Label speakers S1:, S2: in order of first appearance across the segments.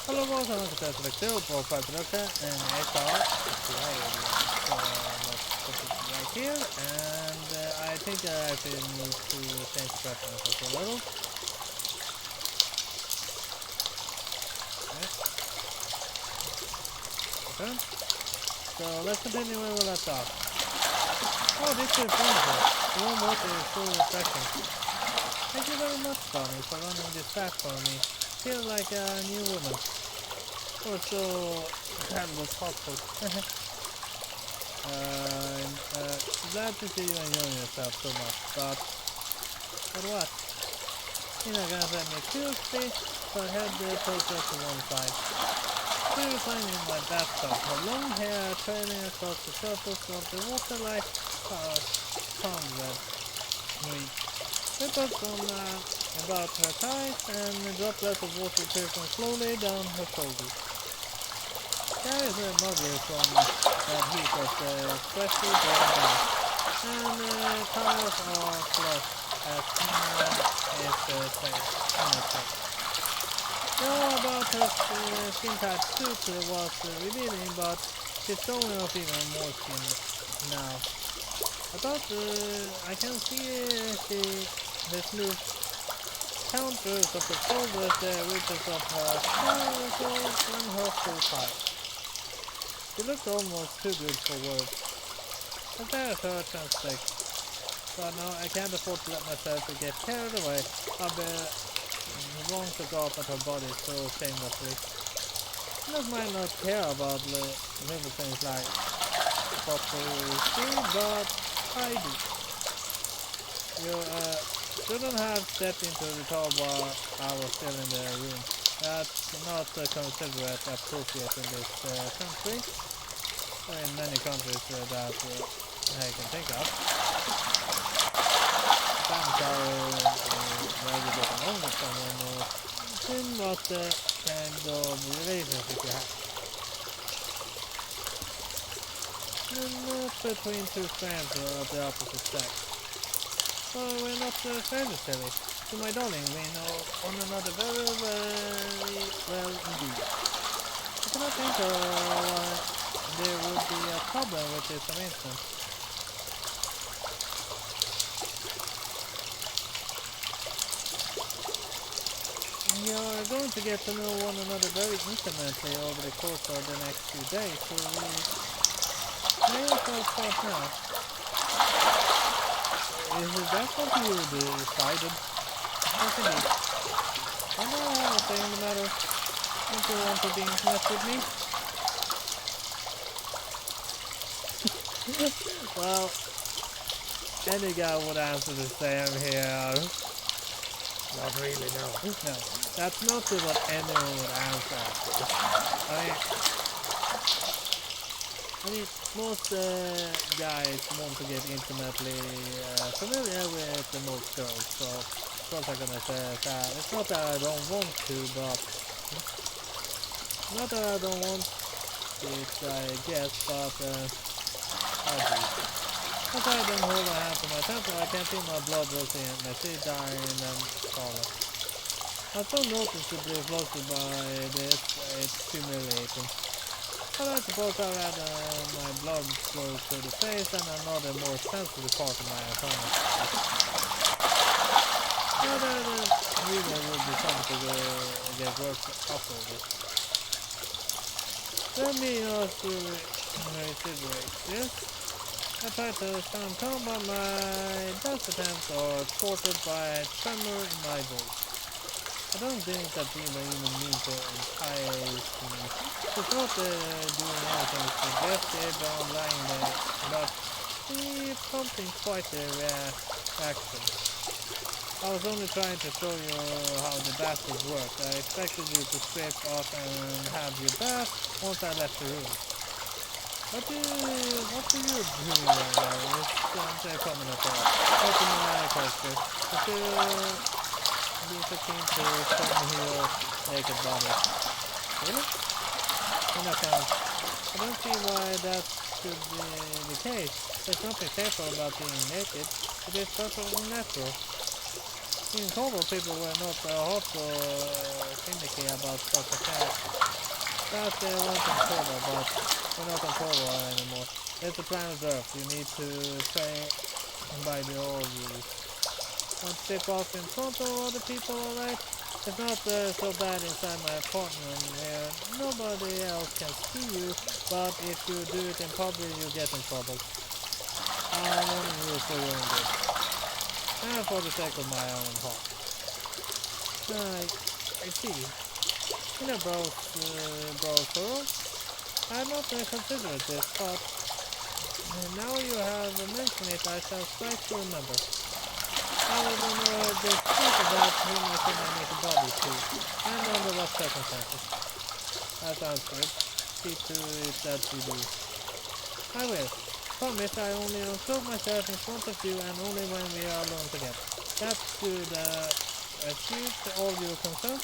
S1: Hello guys, I'm going to select 0.5 and I thought let's put it right here, and I think I actually need to change the preferences a little. Okay. So let's continue where we left off. Oh, this is wonderful. The warm water is so refreshing. Thank you very much, Bonnie, for running this back for me. Feel like a new woman. Oh, so that was thoughtful. Glad to see you enjoying yourself so much, but what? You're not gonna let me Tuesday, so I had the protest to one side. She reclined in my bathtub, her long hair trailing across the surface of the water like pond red meat. Ripples on about her thighs and a droplet of water trickling slowly down her shoulders. There is a mugger from that heap of freshly drawn bath, and colors are flushed as is the face. Know about her skin-tight suit was revealing, but she's showing off even more skin now. I thought I can see the smooth counters of the shoulders, the ridges of her shoulders, and her full thigh. She looked almost too good for words. But there's her translate. But no, I can't afford to let myself get carried away. I'll be wrong to go up at her body so shamelessly. She might not care about little things like property, but I do. You shouldn't have stepped into the tub while I was still in the room. That's not considered appropriate in this country, or in many countries that I can think of. Sometimes where you get along with someone or in what kind of relationship you have. And not between two friends of the opposite sex. So we're not strangers, silly. To my darling, we know one another very, very well indeed. I cannot think why there would be a problem with this arrangement. You're going to get to know one another very intimately over the course of the next few days, so we may as well start now. Is that what you decided? Yes, indeed. And I have a say in the matter. Don't you want to be intimate with me? Well, any guy would answer the same here. Not really, no. No, that's not what anyone would answer. I mean, most guys want to get intimately familiar with the most girls, so of course I'm gonna say that. It's not that I don't want to, but not that I don't want it, I guess, but I do. As I don't hold my hand to my temple, I can feel my blood rushing and my teeth dying and scarlet. I'm so noticeably flustered by this, it's humiliating. But I suppose I'd rather my blood flows to the face and another more sensitive part of my anatomy. But really would be something to get worked up over. Let me also reiterate this. I try to sound calm, but my best attempts are thwarted by a tremor in my voice. I don't think that people even mean to entice me. It's not doing anything suggestive or lying there, but it's something quite a reaction. I was only trying to show you how the bathroom works. I expected you to scrape off and have your bath once I left the room. What do you do right now? It's a common affair. Open my culture. But be so keen to show me your naked body. Really? In account. I don't see why that should be the case. There's nothing shameful about being naked. It is perfectly natural. In Congo, people were not hot or finicky about such affairs. That they weren't in Congo, but we're not in Congo anymore. It's the planet Earth. You need to play by the old rules. Don't step off in front of other people, alright? It's not so bad inside my apartment where nobody else can see you, but if you do it in public, you get in trouble. I'm warning you for your own good. And for the sake of my own heart. I see. In a brochure, I'm not considered this, but now you have mentioned it, I shall try to remember. I will know the truth about whom I think I make a body to, and under what circumstances. That sounds good. See to it that you do. I will. Promise I only unclothe myself in front of you and only when we are alone together. That's good. Achieve all your concerns.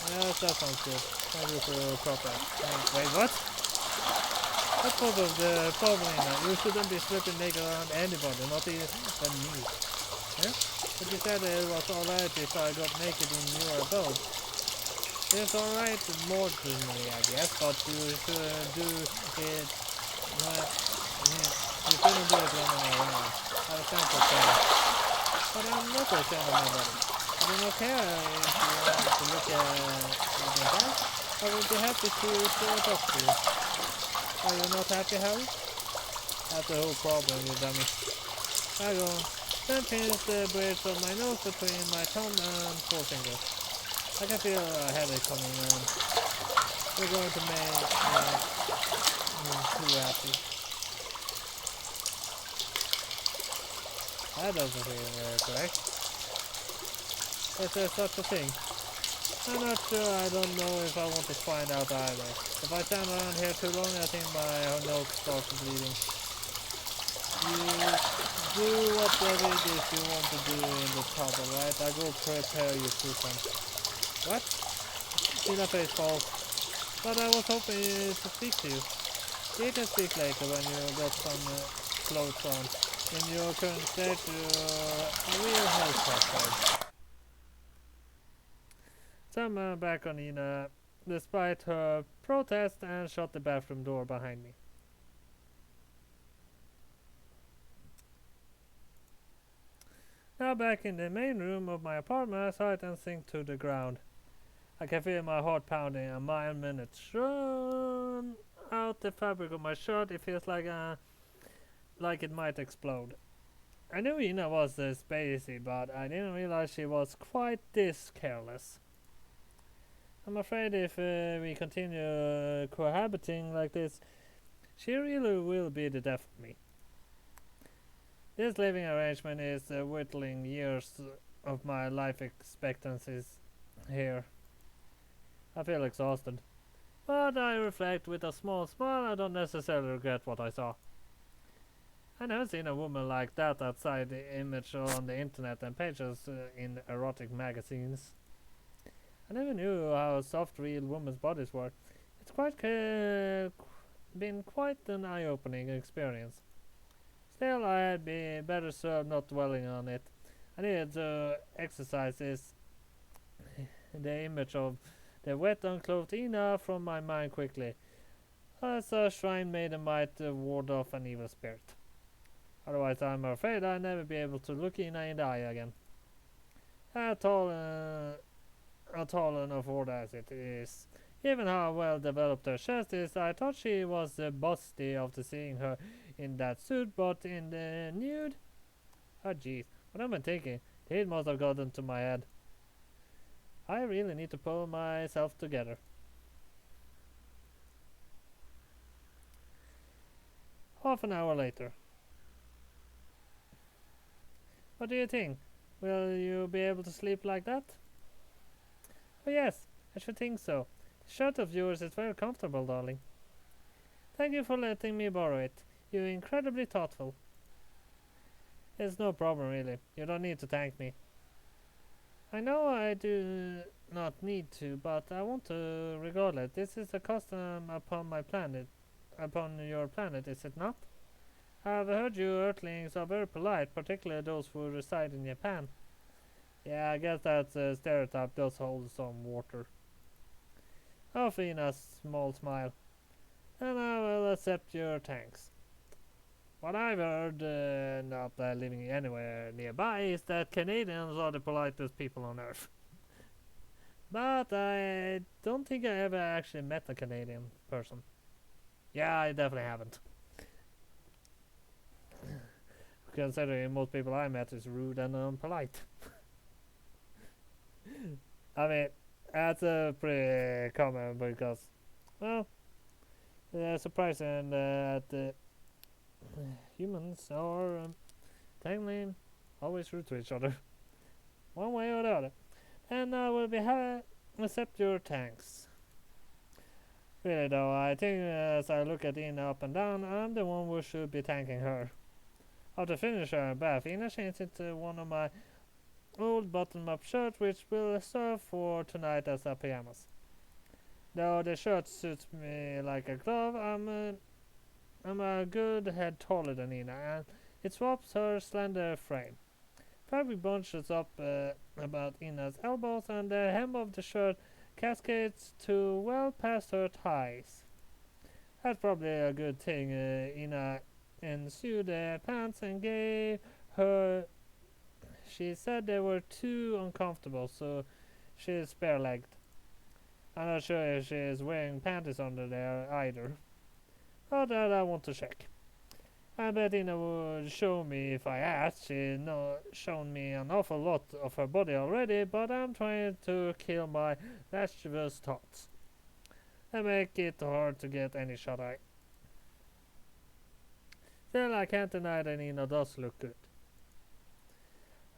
S1: Yes, that sounds good. Thank you for your proper. Wait, what? That's part of the problem now. You shouldn't be slipping naked around anybody, not even me. Yeah? But you said it was alright if I got naked in your abode. It's alright marginally, I guess, but you should do it. You shouldn't do it when I'm around. I was trying to say. But I'm not ashamed of my body. I do not care if you want to look at that. I would be happy to talk to you. Are you not happy, Harry? That's the whole problem, you dummy. I go. Then pinch the bridge of my nose between my thumb and forefinger. I can feel a headache coming on. You're going to make me too happy. That doesn't feel correct. Is there such a thing? I'm not sure. I don't know if I want to find out either. If I stand around here too long, I think my nose starts bleeding. You do whatever it is you want to do in the tub, alright? I go prepare you for something. What? Tina face falls. But I was hoping to speak to you. You can speak later when you got some clothes on. In your current state, you're a real health hazard. So I'm back on Ina, despite her protest, and shut the bathroom door behind me. Now back in the main room of my apartment, I saw it and sink to the ground. I can feel my heart pounding a mile a minute. Thrown out the fabric of my shirt, it feels like it might explode. I knew Ina was spacey, but I didn't realize she was quite this careless. I'm afraid if we continue cohabiting like this, she really will be the death of me. This living arrangement is whittling years of my life expectancies here. I feel exhausted. But I reflect with a small smile. I don't necessarily regret what I saw. I never seen a woman like that outside the image on the internet and pages in erotic magazines. I never knew how soft real women's bodies were. It's been quite an eye-opening experience. Still, I'd be better served not dwelling on it. I needed to exercise the image of the wet, unclothed Ina from my mind quickly, as a shrine maiden might ward off an evil spirit. Otherwise, I'm afraid I'll never be able to look Ina in the eye again. Tall enough order as it is. Given how well developed her chest is, I thought she was busty after seeing her in that suit, but in the nude? Oh jeez, what am I thinking? The heat must have gotten to my head. I really need to pull myself together. Half an hour later. What do you think? Will you be able to sleep like that? Oh yes, I should think so. The shirt of yours is very comfortable, darling. Thank you for letting me borrow it. You're incredibly thoughtful. It's no problem, really. You don't need to thank me. I know I do not need to, but I want to regardless. This is a custom upon my planet. Upon your planet, is it not? I've heard you Earthlings are very polite, particularly those who reside in Japan. Yeah, I guess that stereotype does hold some water. Offering a small smile. And I will accept your thanks. What I've heard, not living anywhere nearby, is that Canadians are the politest people on earth. But I don't think I ever actually met a Canadian person. Yeah, I definitely haven't. Considering most people I met is rude and unpolite. I mean, that's pretty common because, well, surprising that humans are technically always rude to each other, one way or the other. And I will be accept your thanks. Really though, I think as I look at Ina up and down, I'm the one who should be thanking her. After finishing her bath, Ina changed into one of my old button-up shirts, which will serve for tonight as a pajamas. Though the shirt suits me like a glove, I'm a good head taller than Ina, and it swaps her slender frame. Fabric bunches up about Ina's elbows, and the hem of the shirt cascades to well past her thighs. That's probably a good thing. Ina ensued the pants and gave her. She said they were too uncomfortable, so she's bare-legged. I'm not sure if she's wearing panties under there either. But that I want to check. I bet Ina would show me if I asked. She's shown me an awful lot of her body already, but I'm trying to kill my lascivious thoughts and make it hard to get any shut-eye. Still, I can't deny that Ina does look good.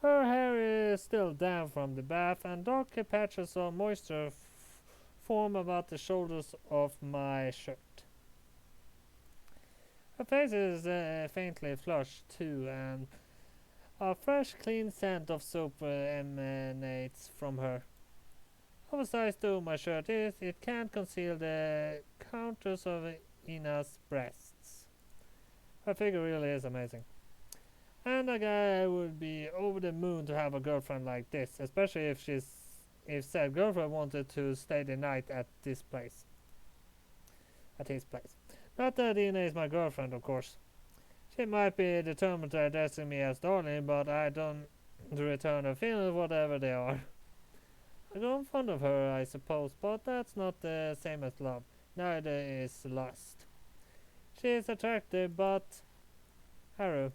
S1: Her hair is still damp from the bath, and dark patches of moisture form about the shoulders of my shirt. Her face is faintly flushed too, and a fresh, clean scent of soap emanates from her. Oversized though my shirt is, it can't conceal the counters of Ina's breasts. Her figure really is amazing. And a guy would be over the moon to have a girlfriend like this, especially if said girlfriend wanted to stay the night at his place. Not that Ina is my girlfriend, of course. She might be determined to address me as darling, but I don't return her feelings, whatever they are. I grow fond of her, I suppose, but that's not the same as love. Neither is lust. She is attractive, but Haru.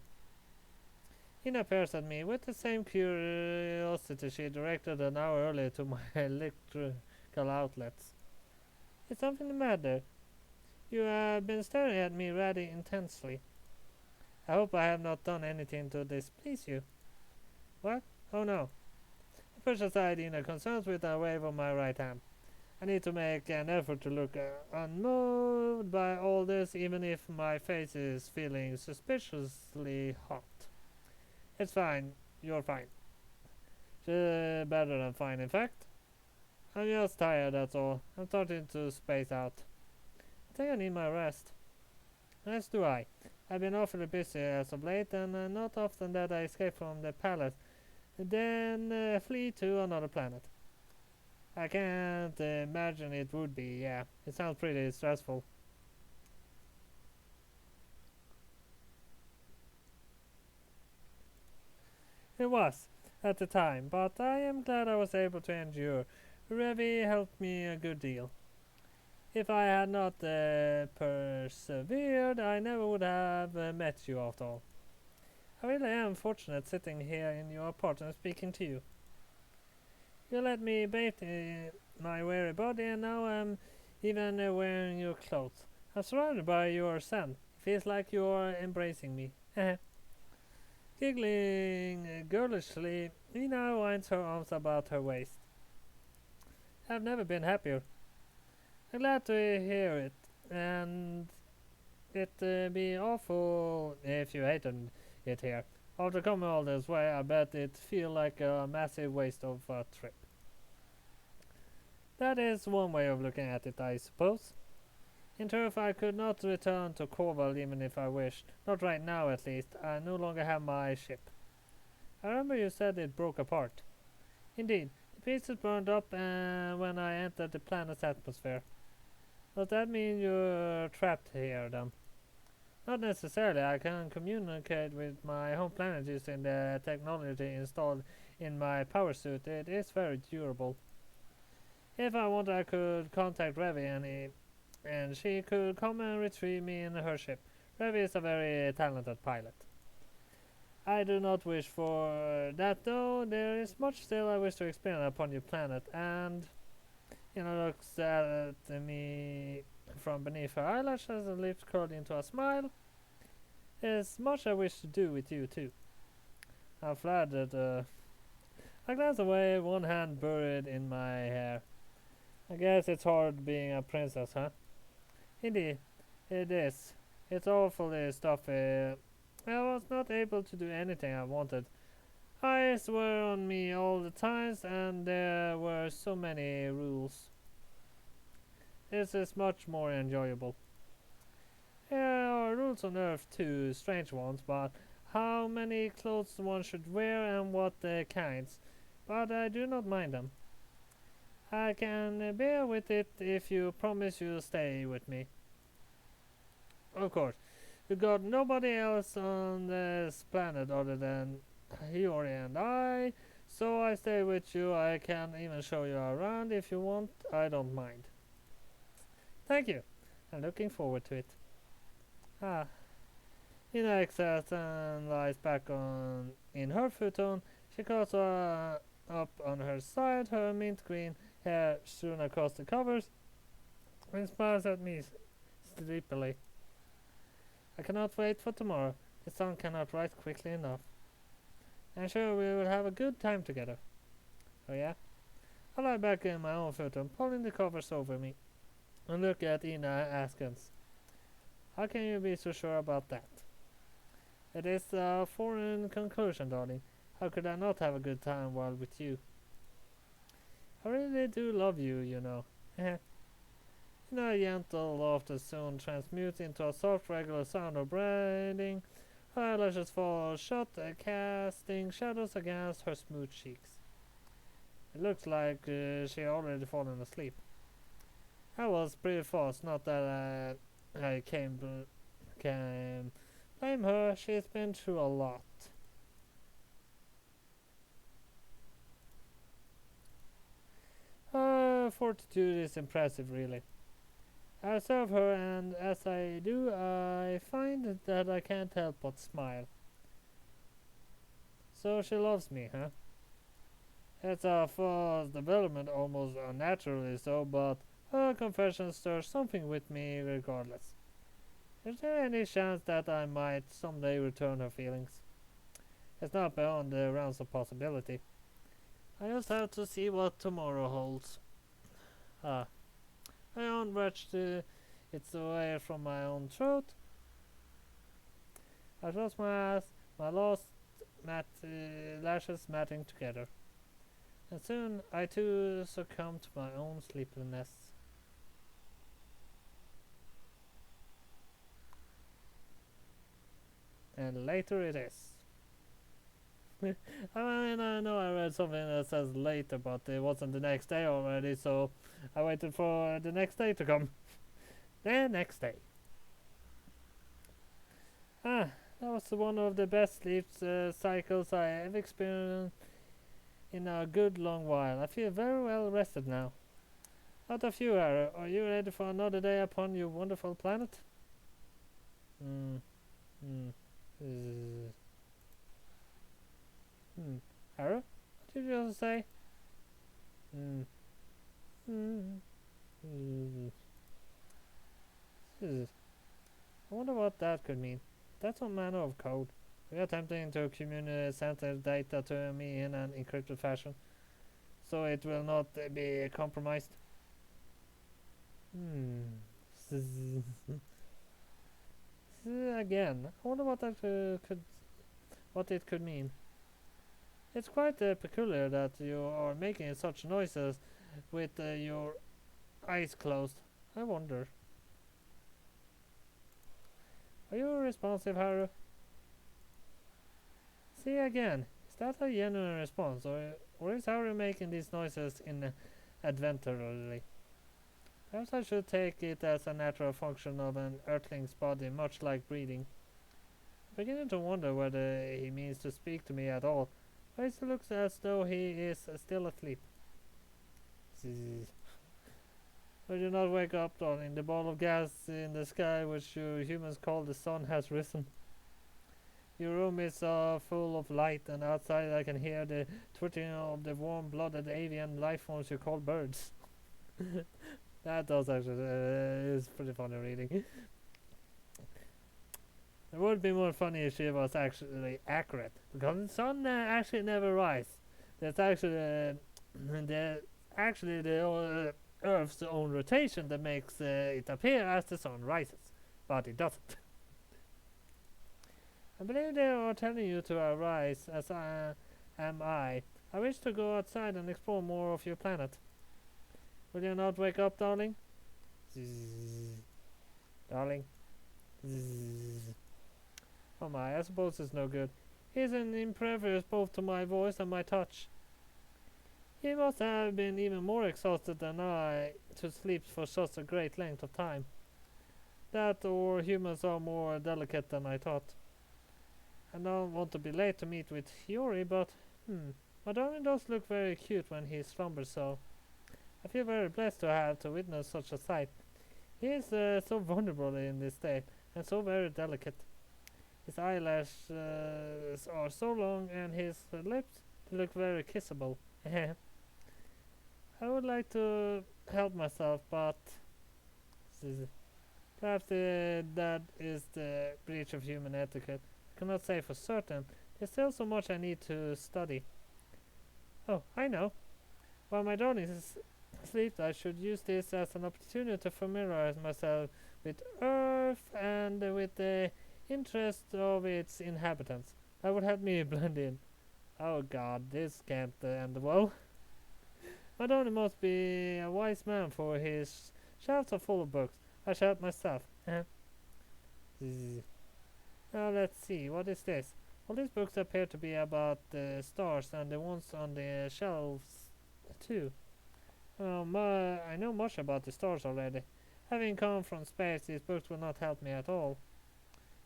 S1: Ina peers at me with the same curiosity she directed an hour earlier to my electrical outlets. Is something the matter? You have been staring at me rather intensely. I hope I have not done anything to displease you. What? Oh no. I push aside Ina concerns with a wave of my right hand. I need to make an effort to look unmoved by all this, even if my face is feeling suspiciously hot. It's fine. You're fine. Better than fine, in fact. I'm just tired, that's all. I'm starting to space out. I think I need my rest. As do I. I've been awfully busy as of late, and not often that I escape from the palace, then flee to another planet. I can't imagine it would be, yeah. It sounds pretty stressful. It was, at the time, but I am glad I was able to endure. Revi helped me a good deal. If I had not persevered, I never would have met you after all. I really am fortunate sitting here in your apartment speaking to you. You let me bathe my weary body, and now I'm even wearing your clothes. I'm surrounded by your scent. It feels like you're embracing me. Giggling girlishly, Ina winds her arms about her waist. I've never been happier. I'm glad to hear it, and it'd be awful if you hated it here. After coming all this way, I bet it'd feel like a massive waste of a trip. That is one way of looking at it, I suppose. In truth, I could not return to Corval even if I wished. Not right now, at least. I no longer have my ship. I remember you said it broke apart. Indeed, the pieces burned up when I entered the planet's atmosphere. Does that mean you're trapped here, then? Not necessarily. I can communicate with my home planet using the technology installed in my power suit. It is very durable. If I want, I could contact Revi and she could come and retrieve me in her ship. Revi is a very talented pilot. I do not wish for that, though. There is much still I wish to experience upon your planet, and looks at me from beneath her eyelashes and lips curled into a smile. There's much I wish to do with you, too. I'm flattered. I glance away, one hand buried in my hair. I guess it's hard being a princess, huh? Indeed, it is. It's awfully stuffy. I was not able to do anything I wanted. Eyes were on me all the times, and there were so many rules. This is much more enjoyable. There are rules on Earth too, strange ones, but how many clothes one should wear and what kinds. But I do not mind them. I can bear with it if you promise you'll stay with me. Of course, you got nobody else on this planet other than Hiyori and I, so I stay with you. I can even show you around if you want. I don't mind. Thank you. I'm looking forward to it. Ah. Ina exhales and lies back in her futon. She curls up on her side, her mint green hair strewn across the covers, and smiles at me sleepily. I cannot wait for tomorrow. The sun cannot rise quickly enough. I'm sure we will have a good time together. Oh yeah? I lie back in my own futon, pulling the covers over me, and look at Ina askance. How can you be so sure about that? It is a foreign conclusion, darling. How could I not have a good time while with you? I really do love you, you know. A gentle laughter soon transmutes into a soft, regular sound of breathing. Her eyelashes fall shut, casting shadows against her smooth cheeks. It looks like she already fallen asleep. I was pretty fast, not that I can blame her. She's been through a lot. Her fortitude is impressive, really. I observe her, and as I do, I find that I can't help but smile. So she loves me, huh? It's a false development, almost unnaturally so, but her confession stirs something with me regardless. Is there any chance that I might someday return her feelings? It's not beyond the realms of possibility. I just have to see what tomorrow holds. Ah. I unwretched its away from my own throat. I closed my eyes, my lost lashes matting together. And soon I too succumbed to my own sleeplessness. And later it is. I mean, I know I read something that says later, but it wasn't the next day already, so I waited for the next day to come. The next day. That was one of the best sleep cycles I have experienced in a good long while. I feel very well rested now. Out of you, Arrow, are you ready for another day upon your wonderful planet? Arrow? What did you just say? I wonder what that could mean. That's some manner of code. We are attempting to communicate sensitive data to me in an encrypted fashion, so it will not be compromised. Again, I wonder what that what it could mean. It's quite peculiar that you are making such noises with your eyes closed. I wonder. Are you responsive, Haru? See again. Is that a genuine response, or is Haru making these noises inadvertently? Perhaps I should take it as a natural function of an earthling's body, much like breathing. I'm beginning to wonder whether he means to speak to me at all, or it looks as though he is still asleep. Zzz. Will you not wake up, darling? The ball of gas in the sky, which you humans call the sun, has risen. Your room is full of light, and outside I can hear the twittering of the warm-blooded avian life forms you call birds. That does actually is pretty funny reading. It would be more funny if she was actually accurate, because the sun actually never rises. That's actually the Earth's own rotation that makes it appear as the sun rises, but it doesn't. I believe they are telling you to arise, as am I. I wish to go outside and explore more of your planet. Will you not wake up, darling? Zzz. Darling. Zzz. Oh my, I suppose it's no good. He's an impervious both to my voice and my touch. He must have been even more exhausted than I to sleep for such a great length of time. That or humans are more delicate than I thought. I don't want to be late to meet with Yuri, but my darling does look very cute when he slumbers so. I feel very blessed to have to witness such a sight. He is so vulnerable in this state, and so very delicate. His eyelashes are so long, and his lips look very kissable. I would like to help myself, but perhaps that is the breach of human etiquette. I cannot say for certain. There's still so much I need to study. Oh, I know. While my darling is asleep, I should use this as an opportunity to familiarize myself with Earth and with the interest of its inhabitants. That would help me blend in. Oh god, this can't end well. My darling must be a wise man, for his shelves are full of books. I shall help myself. Now let's see, what is this? All these books appear to be about the stars, and the ones on the shelves too. I know much about the stars already. Having come from space, these books will not help me at all.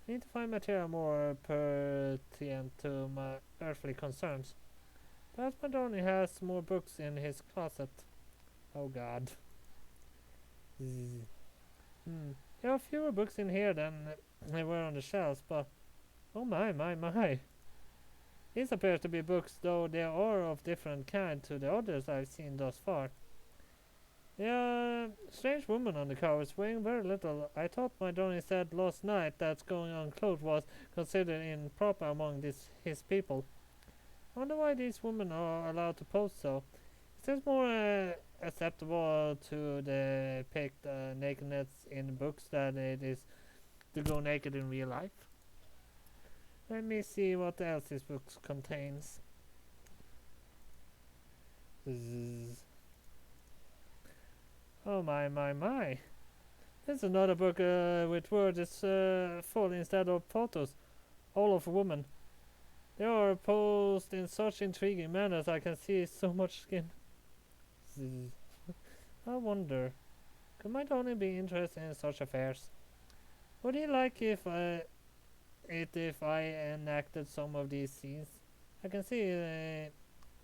S1: I need to find material more pertinent to my earthly concerns. Perhaps my darling has more books in his closet. Oh god. There are fewer books in here than there were on the shelves, but oh my. These appear to be books, though they are of different kind to the others I've seen thus far. There are strange woman on the covers, weighing very little. I thought my darling said last night that going unclothed was considered improper among his people. I wonder why these women are allowed to pose so. Is this more acceptable to depict nakedness in books than it is to go naked in real life? Let me see what else this book contains. Oh my. There's another book with words full instead of photos, all of women. They are posed in such intriguing manners I can see so much skin. I wonder, could my darling be interested in such affairs? Would he like if I enacted some of these scenes? I can see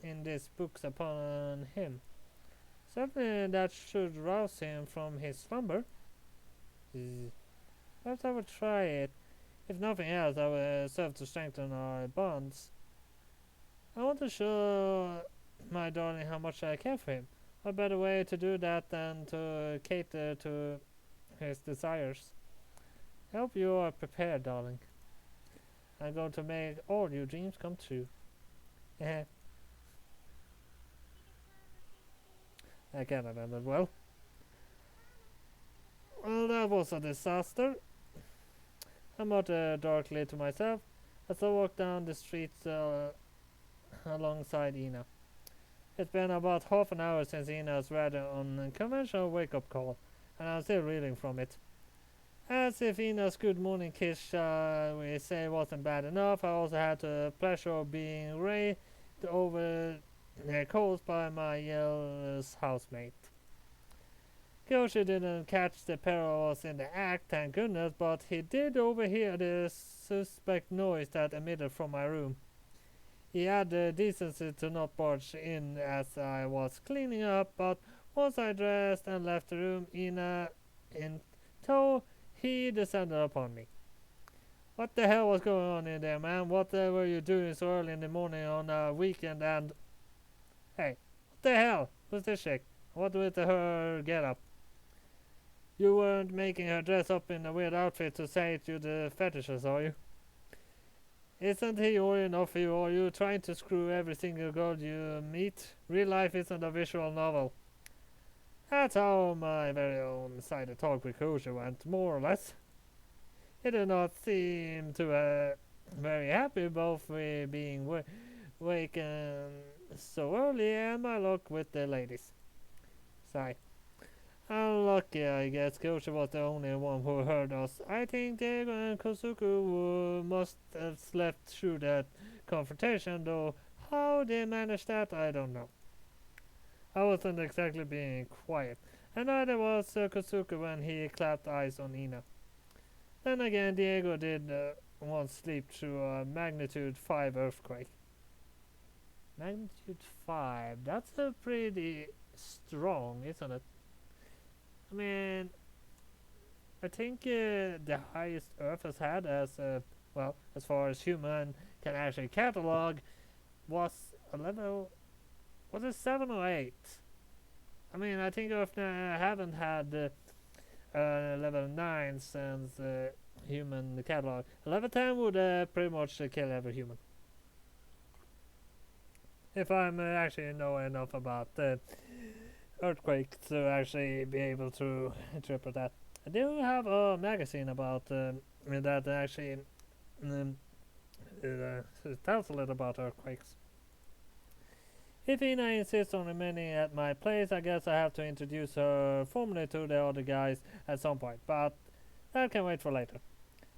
S1: in these books upon him. Certainly that should rouse him from his slumber. Perhaps I will try it. If nothing else, I will serve to strengthen our bonds. I want to show my darling how much I care for him. What better way to do that than to cater to his desires? I hope you are prepared, darling. I'm going to make all your dreams come true. I cannot end it well. Well, that was a disaster. I muttered darkly to myself as I walked down the streets alongside Ina. It's been about half an hour since Ina's rather unconventional wake-up call, and I'm still reeling from it. As if Ina's good morning kiss we say wasn't bad enough, I also had the pleasure of being raised over the coast by my year's housemate. Kyoshi didn't catch the perils in the act, thank goodness, but he did overhear the suspect noise that emitted from my room. He had the decency to not barge in as I was cleaning up, but once I dressed and left the room in tow, he descended upon me. What the hell was going on in there, man? What were you doing so early in the morning on a weekend and... Hey, what the hell? Who's this chick? What with her get up? You weren't making her dress up in a weird outfit to say to the fetishes, are you? Isn't he old enough for you, or are you trying to screw every single girl you meet? Real life isn't a visual novel. That's how my very own side of talk with Kosher went, more or less. He did not seem to very happy both with being waken so early and my luck with the ladies. Sigh. Unlucky, I guess. Kosher was the only one who heard us. I think Diego and Kosuke must have slept through that confrontation, though how they managed that, I don't know. I wasn't exactly being quiet, and neither was Kosuke when he clapped eyes on Ina. Then again, Diego did once sleep through a magnitude 5 earthquake. Magnitude 5? That's a pretty strong, isn't it? I mean, I think the highest Earth has had well, as far as human can actually catalog, was a level, was it 7 or 8? I mean, I think Earth haven't had level 9 since human catalog. Level 10 would pretty much kill every human. If I'm actually know enough about earthquake to actually be able to interpret that. I do have a magazine about that actually um, tells a little about earthquakes. If Ina insists on remaining at my place, I guess I have to introduce her formally to the other guys at some point, but that can wait for later.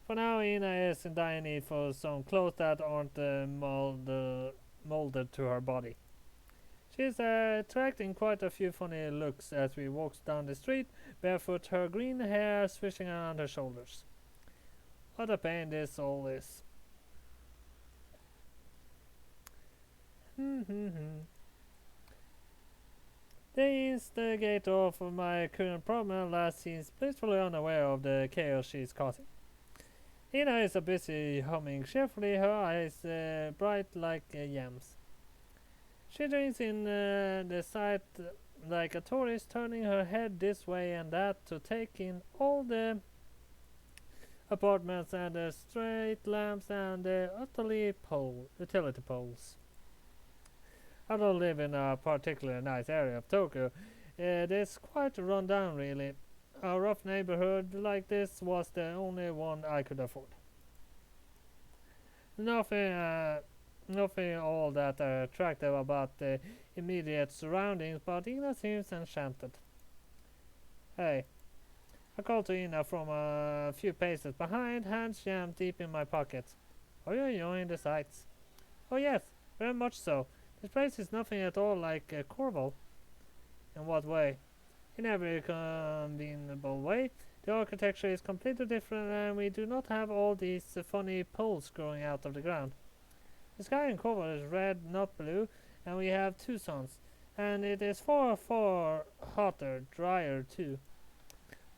S1: For now, Ina is in dire need for some clothes that aren't molded to her body. She's attracting quite a few funny looks as we walk down the street, barefoot, her green hair swishing around her shoulders. What a pain this all is. The instigator of my current problem last seems blissfully unaware of the chaos she's causing. Ina is busy humming cheerfully, her eyes bright like yams. She drinks in the sight like a tourist, turning her head this way and that to take in all the apartments and the street lamps and the utility poles. I don't live in a particularly nice area of Tokyo. It is quite run down, really. A rough neighborhood like this was the only one I could afford. Nothing all that attractive about the immediate surroundings, but Ina seems enchanted. Hey, I called to Ina from a few paces behind, hands jammed deep in my pockets. Are you enjoying the sights? Oh yes, very much so. This place is nothing at all like Corval. In what way? In every conceivable way. The architecture is completely different and we do not have all these funny poles growing out of the ground. The sky in Corval is red, not blue, and we have 2 suns. And it is far, far hotter, drier too.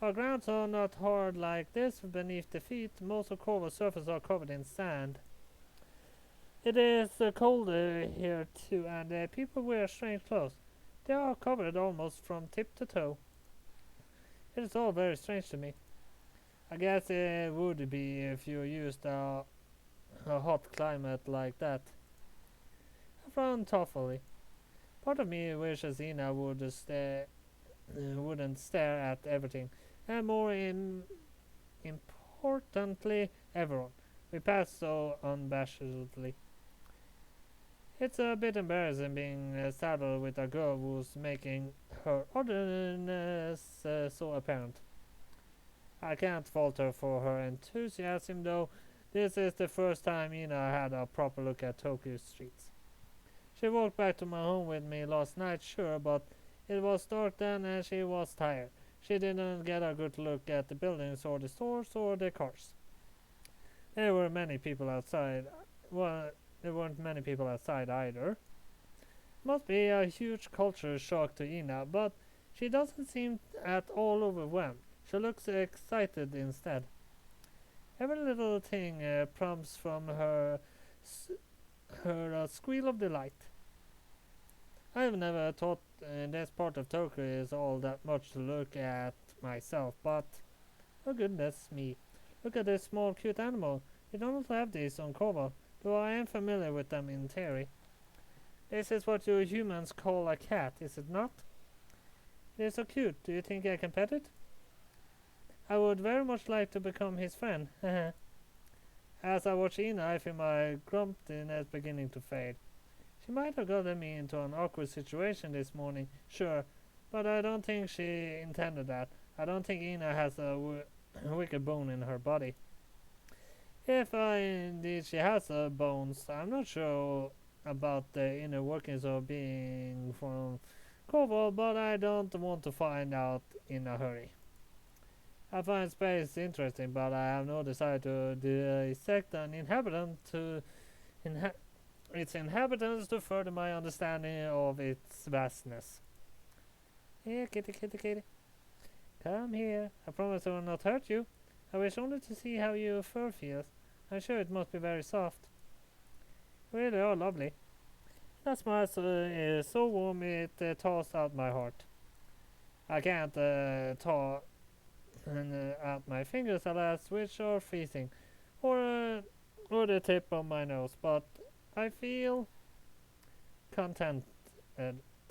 S1: Our grounds are not hard like this beneath the feet. Most of Corval's surfaces are covered in sand. It is colder here too, and people wear strange clothes. They are covered almost from tip to toe. It is all very strange to me. I guess it would be if you used a hot climate like that. I frowned thoughtfully. Part of me wishes Ina wouldn't stare at everything, and more importantly, everyone. We passed so unabashedly. It's a bit embarrassing being saddled with a girl who's making her otherness so apparent. I can't fault her for her enthusiasm, though this is the first time Ina had a proper look at Tokyo streets. She walked back to my home with me last night, sure, but it was dark then and she was tired. She didn't get a good look at the buildings or the stores or the cars. There were many people outside. Well, there weren't many people outside either. Must be a huge culture shock to Ina, but she doesn't seem at all overwhelmed. She looks excited instead. Every little thing prompts from her a squeal of delight. I've never thought this part of Tokyo is all that much to look at myself, but oh goodness me, look at this small cute animal. We don't have these on Koval, though I am familiar with them in theory. This is what you humans call a cat, is it not? It is so cute. Do you think I can pet it? I would very much like to become his friend. As I watch Ina, I feel my grumpiness beginning to fade. She might have gotten me into an awkward situation this morning, sure, but I don't think she intended that. I don't think Ina has a wicked bone in her body. If indeed she has bones, I'm not sure about the inner workings of being from Koval, but I don't want to find out in a hurry. I find space interesting, but I have no desire to dissect an inhabitant to its inhabitants to further my understanding of its vastness. Here, kitty, kitty, kitty. Come here. I promise I will not hurt you. I wish only to see how your fur feels. I'm sure it must be very soft. Really are lovely. That smile is so warm it thaws out my heart. I can't thaw out my fingers, alas, which are freezing, or the tip of my nose, but I feel content,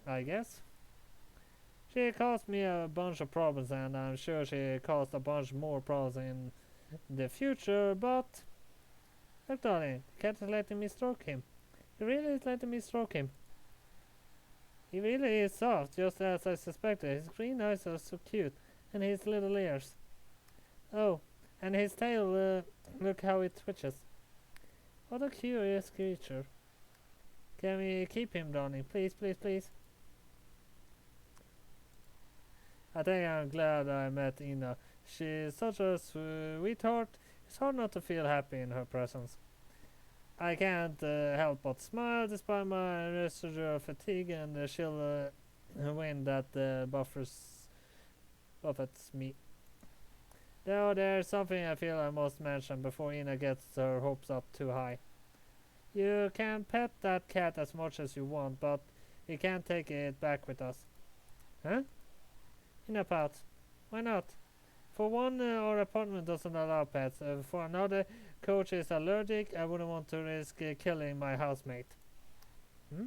S1: I guess. She caused me a bunch of problems, and I'm sure she caused a bunch more problems in the future, but look, darling, the cat is letting me stroke him. He really is letting me stroke him. He really is soft, just as I suspected. His green eyes are so cute, and his little ears. Oh, and his tail, look how it twitches. What a curious creature. Can we keep him, darling? Please, please, please. I think I'm glad I met Ina. She's such a sweetheart. It's hard not to feel happy in her presence. I can't help but smile despite my residual fatigue and the chill wind that buffets me. Though there's something I feel I must mention before Ina gets her hopes up too high. You can pet that cat as much as you want, but we can't take it back with us. Huh? Ina pouts. Why not? For one, our apartment doesn't allow pets. For another, Coach is allergic. I wouldn't want to risk killing my housemate. Hmm?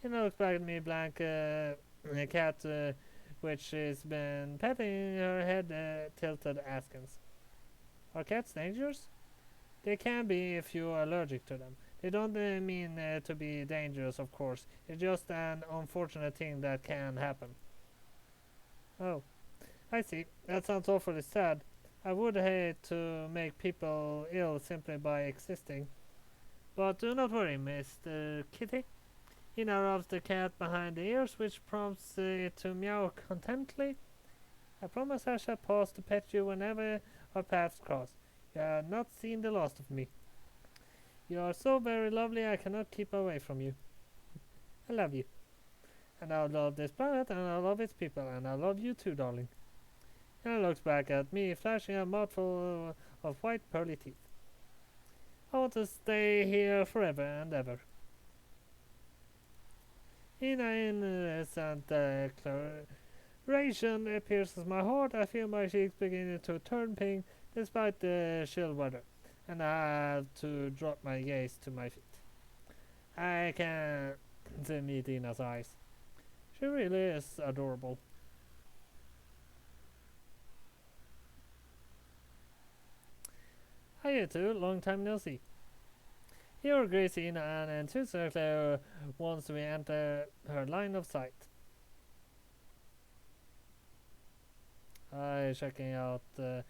S1: Ina looks back at me blank. A cat which has been patting her head tilted askance. Are cats dangerous? They can be if you are allergic to them. They don't mean to be dangerous, of course. It's just an unfortunate thing that can happen. Oh, I see. That sounds awfully sad. I would hate to make people ill simply by existing. But do not worry, Mr. Kitty. Ina rubs the cat behind the ears, which prompts it to meow contentedly. I promise I shall pause to pet you whenever our paths cross. You have not seen the last of me. You are so very lovely I cannot keep away from you. I love you. And I love this planet, and I love its people, and I love you too, darling. And looks back at me, flashing a mouthful of white pearly teeth. I want to stay here forever and ever. In an innocent declaration pierces my heart. I feel my cheeks beginning to turn pink despite the chill weather, and I have to drop my gaze to my feet. I can't meet Ina's eyes. She really is adorable. Hi you two, long time no see. Here greets Ina and enthusiastically once we enter her line of sight. I checking out the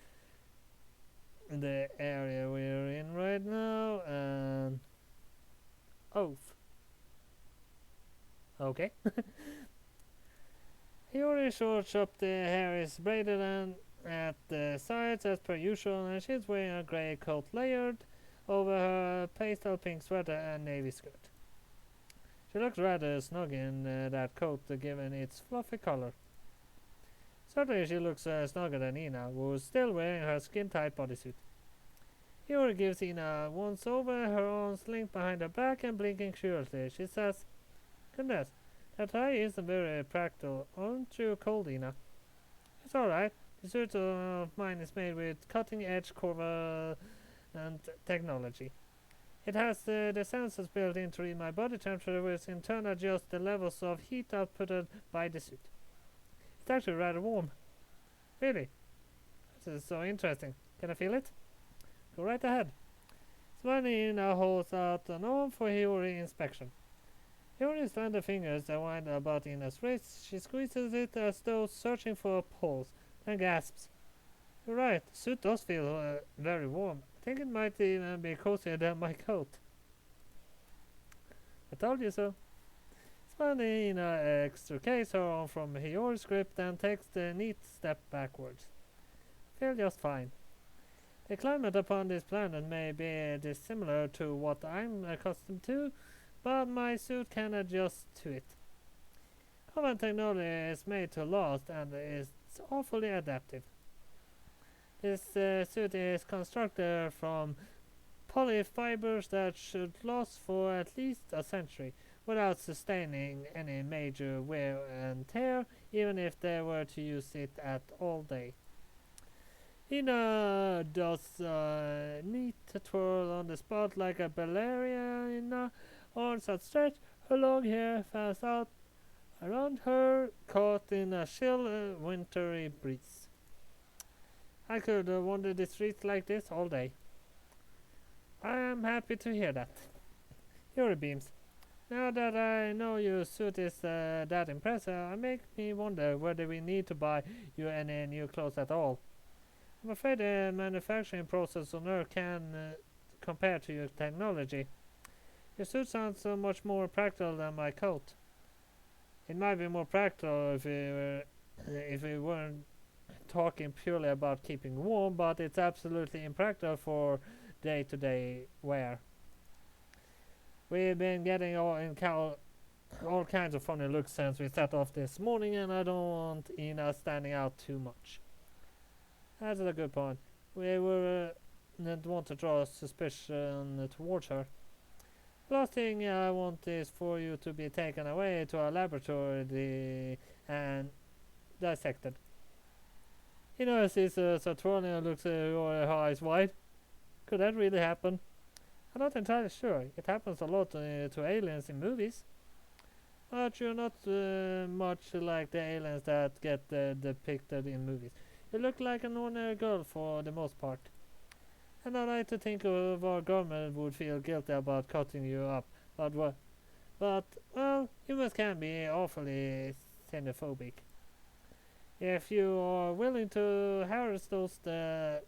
S1: area we're in right now, and oh, okay. Hiyori shorts up the hair is braided and at the sides as per usual, and she's wearing a grey coat layered over her pastel pink sweater and navy skirt. She looks rather snug in that coat given its fluffy color. Certainly she looks snugger than Ina, who's still wearing her skin-tight bodysuit. Hiyori gives Ina a once over, her arms linked behind her back and blinking curiously. She says, "Goodness, that tie isn't very practical. Aren't you cold, Ina?" "It's alright. The suit of mine is made with cutting-edge Corva and technology. It has the sensors built in to read my body temperature, which in turn adjust the levels of heat outputted by the suit. It's actually rather warm." "Really? This is so interesting. Can I feel it?" "Go right ahead." Smiling, Ina holds out an arm for Hiyori inspection. Hiyori's slender fingers wind about Ina's wrist. She squeezes it as though searching for a pulse, then gasps. "You're right, the suit does feel very warm. I think it might even be cozier than my coat." "I told you so." Smiling, Ina extricates her arm from Hiyori's grip and takes the neat step backwards. "I feel just fine. The climate upon this planet may be dissimilar to what I'm accustomed to, but my suit can adjust to it. Common technology is made to last and is awfully adaptive. This suit is constructed from polyfibers that should last for at least a century without sustaining any major wear and tear, even if they were to use it at all day." Ina does a neat twirl on the spot like a ballerina, arms outstretched, her long hair fans out around her, caught in a chill wintry breeze. "I could wander the streets like this all day." "I am happy to hear that." Yuri beams. "Now that I know your suit is that impressive, it makes me wonder whether we need to buy you any new clothes at all. I'm afraid the manufacturing process on Earth can compare to your technology. Your suit sounds so much more practical than my coat." "It might be more practical if we weren't talking purely about keeping warm, but it's absolutely impractical for day-to-day wear. We've been getting all kinds of funny looks since we set off this morning, and I don't want Ina standing out too much." "That's a good point. We wouldn't want to draw suspicion towards her. The last thing I want is for you to be taken away to a laboratory and dissected." He notices twirling and looks at her eyes wide. "Could that really happen?" "I'm not entirely sure. It happens a lot to aliens in movies." "But you're not much like the aliens that get depicted in movies. You look like an ordinary girl for the most part. And I like to think of our government would feel guilty about cutting you up. Well, humans can be awfully xenophobic. If you are willing to harass those that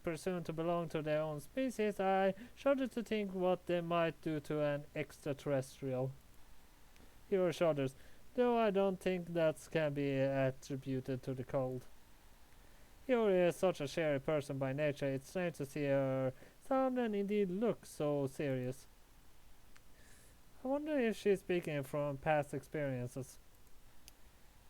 S1: presume to belong to their own species, I shudder to think what they might do to an extraterrestrial." Hero shudders, though I don't think that can be attributed to the cold. Hero is such a cheery person by nature. It's strange to see her sound and indeed look so serious. I wonder if she's speaking from past experiences.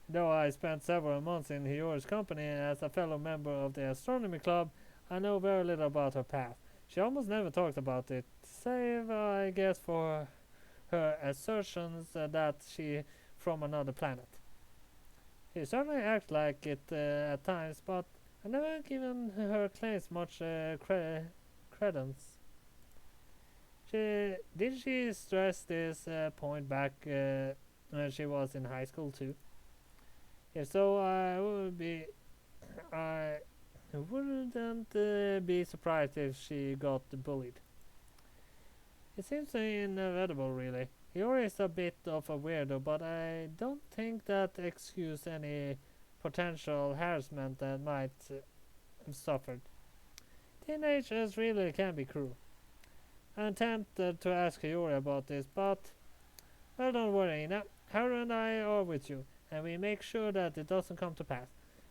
S1: Though I spent several months in Hiyori's company as a fellow member of the astronomy club, I know very little about her past. She almost never talks about it, save, I guess, for her assertions that she from another planet. She certainly acts like it at times, but I never given her claims much credence. Did she stress this point back when she was in high school too? If so, I wouldn't be surprised if she got bullied. It seems inevitable, really. Hiyori is a bit of a weirdo, but I don't think that excuses any potential harassment that might have suffered. Teenagers really can be cruel. I'm tempted to ask Yuri about this, but well, don't worry, Ina. Haru and I are with you, and we make sure that it doesn't come to pass.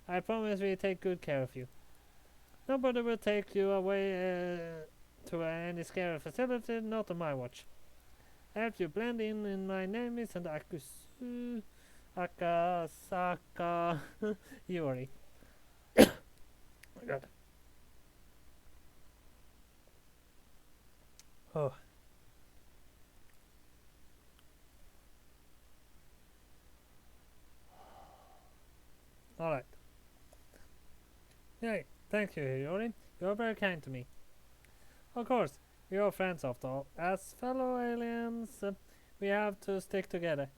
S1: I promise we take good care of you. Nobody will take you away to any scary facility, not on my watch. I help you blend in, and my name is Akasaka Yuri. God. Oh. Alright. Yay, thank you, Yuri. You're very kind to me. Of course, we are friends after all. As fellow aliens, we have to stick together.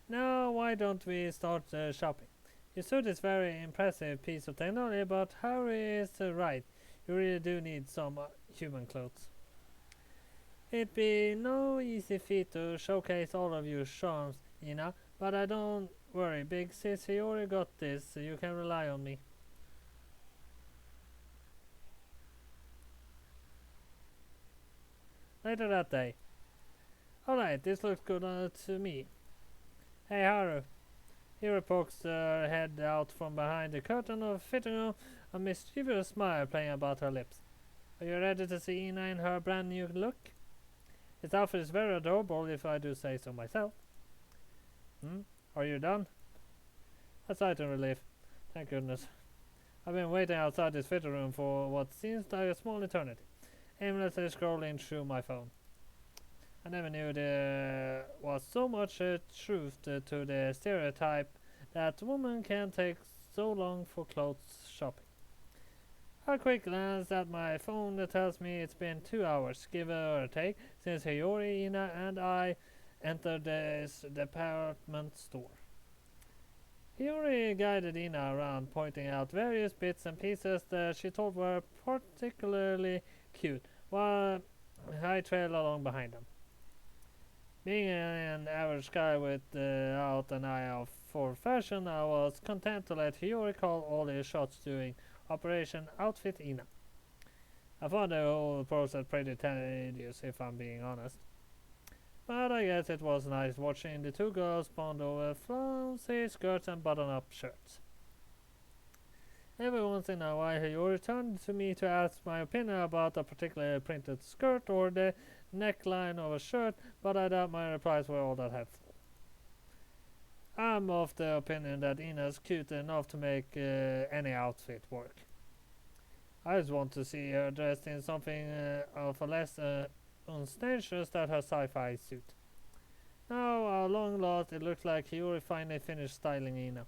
S1: Now, why don't we start shopping? Your suit is very impressive piece of technology, but Harry is right. You really do need some human clothes. It'd be no easy feat to showcase all of your charms, Ina, but I don't worry. Big sis, you already got this, so you can rely on me. Later that day. Alright, this looks good to me. Hey Haru. Hiro pokes her head out from behind the curtain of the fitting room, a mischievous smile playing about her lips. Are you ready to see Ina in her brand new look? His outfit is very adorable if I do say so myself. Are you done? A sigh of relief. Thank goodness. I've been waiting outside this fitting room for what seems like a small eternity, aimlessly scrolling through my phone. I never knew there was so much truth to the stereotype that women can take so long for clothes shopping. A quick glance at my phone that tells me it's been 2 hours, give or take, since Hiyori, Ina, and I entered this department store. Hiyori guided Ina around, pointing out various bits and pieces that she thought were particularly cute, while I trailed along behind them. Being an average guy without an eye out for fashion, I was content to let Hiyori call all his shots during Operation Outfit Ina. I found the whole process pretty tedious, if I'm being honest. But I guess it was nice watching the two girls bond over flouncy skirts and button-up shirts. Every once in a while, Hiyori turned to me to ask my opinion about a particular printed skirt or the neckline of a shirt, but I doubt my replies were all that helpful. I'm of the opinion that Ina's cute enough to make any outfit work. I just want to see her dressed in something of a less ostentatious than her sci-fi suit. Now, at long last, it looks like Hiyori finally finished styling Ina.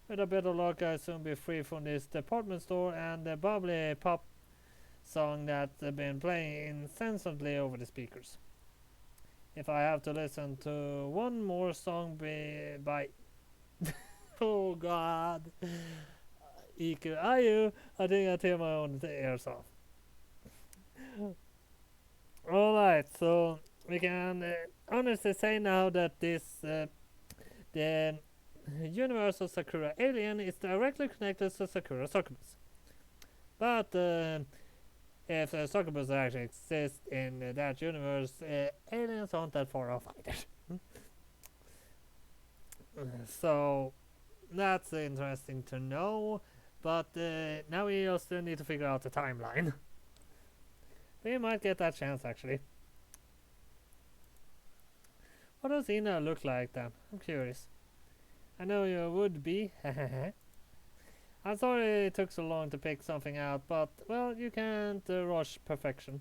S1: With a bit of luck, I'll soon be free from this department store and the bubbly pop song that's been playing incessantly over the speakers. If I have to listen to one more song by oh god, Iku Ayu, I think I'll tear my own ears off. Alright, so we can honestly say now that the universe of Sakura Alien is directly connected to Sakura Succubus. But if succubus actually exist in that universe, aliens aren't that far off either. So that's interesting to know, but now we also need to figure out the timeline. We might get that chance actually. What does Ina look like then? I'm curious. I know you would be. I'm sorry it took so long to pick something out, but, well, you can't rush perfection.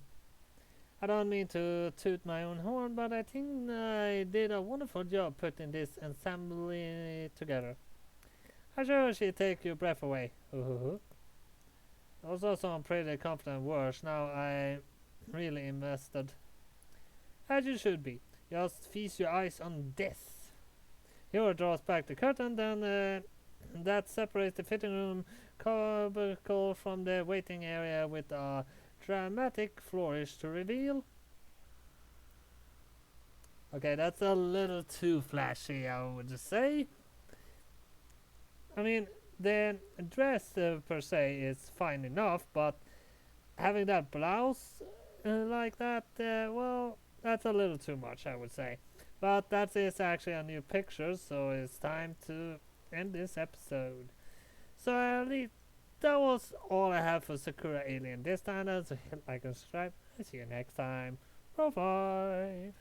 S1: I don't mean to toot my own horn, but I think I did a wonderful job putting this ensemble together. I'm sure she'd take your breath away. Also some pretty confident words. Now I'm really invested. As you should be. Just feast your eyes on this. Hero draws back the curtain, then that separates the fitting room cubicle from the waiting area with a dramatic flourish to reveal. Okay, that's a little too flashy, I would say. I mean, the dress per se is fine enough, but having that blouse like that, well, that's a little too much, I would say. But that is actually a new picture, so it's time to end this episode. So at least that was all I have for Sakura Alien this time. So hit like and subscribe. I'll see you next time. Bye bye.